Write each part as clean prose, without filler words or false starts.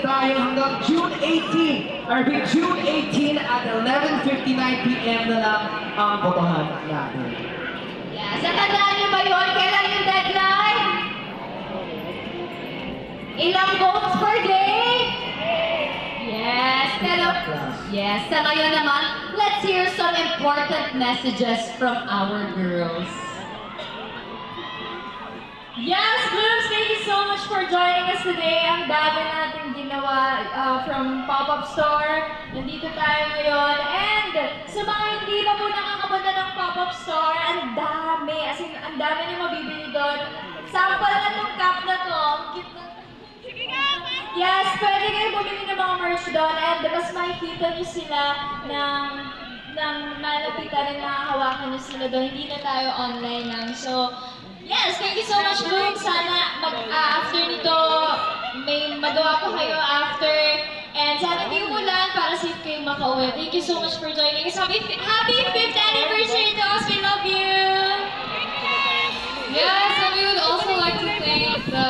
tayo hanggang June 18. Or June 18 at 11:59 p.m. na lang ang botohan natin. Yes, natandaan niyo ba yun? Kailan yung deadline? Ilang votes per day? Yes, pero yes, sa ngayon naman, let's hear some important messages from our girls. Yes, Blooms, thank you so much for joining us today. Ang dami natin ginawa from pop-up store. Nandito tayo ngayon. And sa mga hindi pa po nakakapunta ng pop-up store, ang dami. As in, ang dami niyo mabibili doon. Sample na itong cup na to. Ang cute na. Yes, pwede kayo bumili ng mga merch doon. And mas makikita niyo sila ng malapitan na nakahawakan niyo sila doon. Hindi na tayo online lang. So, yes, thank you so much, Bloom. Sana after nito, may magawa pa kayo after. And sana di umulan para safe kayo makauwi. Thank you so much for joining us. Happy 5th anniversary to us. We love you. Yes, and we would also like to thank the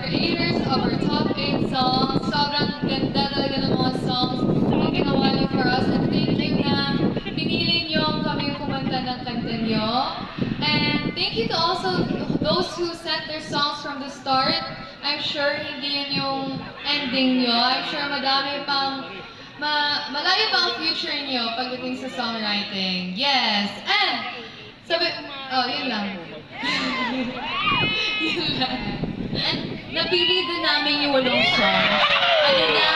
creators of our top 8 songs. Sobrang ganda talaga ng mga songs na ginawa niyo for us. And thank you na pinili niyo kami kumanta ng kanta niyo. And thank you to also those who sent their songs from the start. I'm sure hindi yun yung ending niyo. I'm sure madami pang malayo pa ang future niyo pagdating sa songwriting. Yes! And yun lang. Yun lang. And napili din namin yung 8 songs. Ano na,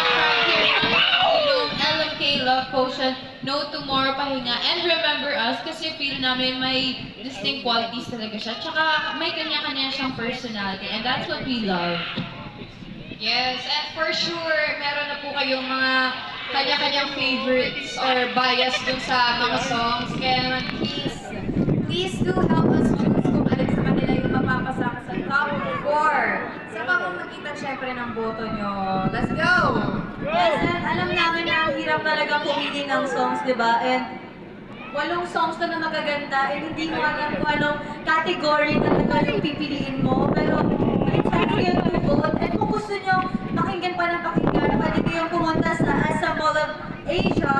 yung LMK Love Potion, No Tomorrow, Pahinga, and Remember Us, kasi feel namin may distinct qualities talaga siya. Tsaka may kanya-kanya siyang personality, and that's what we love. Yes, and for sure, meron na po kayong mga kanya-kanyang favorites or bias dun sa mga songs. Kaya naman, please do help us choose kung alin sa kanila yung mapapasama sa top 4. Sa pamamagitan syempre ng boto nyo. Let's go! Yes, and alam namin na ang hirap talaga pumili ng songs, di ba? And 8 songs na magaganda, and hindi mo alam kung anong category talaga yung pipiliin mo. Pero, may chance kayo to vote. And kung gusto nyo pakinggan pa ng pakinggan, pwede kayong pumunta sa Asa Mall of Asia,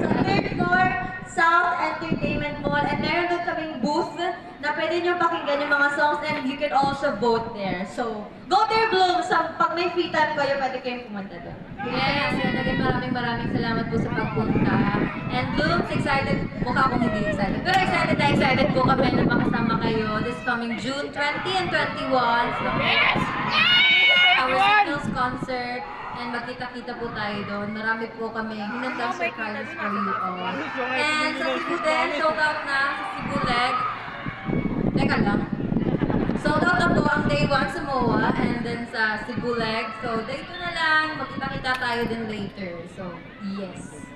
sa 3rd floor, South Entertainment Mall. And meron doon kaming booth na pwede nyo pakinggan yung mga songs, and you can also vote there. So, go there, Bloom! Pag may free time kayo, pwede kayong pumunta doon. Yes, and again, maraming salamat po sa pagpunta. And Blooms, excited, mukha akong hindi excited. Pero excited po kami na makasama kayo this coming June 20 and 21. So, our Signals concert. And magkita-kita po tayo doon. Marami po kami hinandang surprises for you all. And sa Cebu din, sold out na sa Cebu Leg. Teka lang. Sold out na po ang day 1 sa MOA and then sa Cebu Leg. So, day 2 na lang. Magkita-kita tayo din later. So, yes.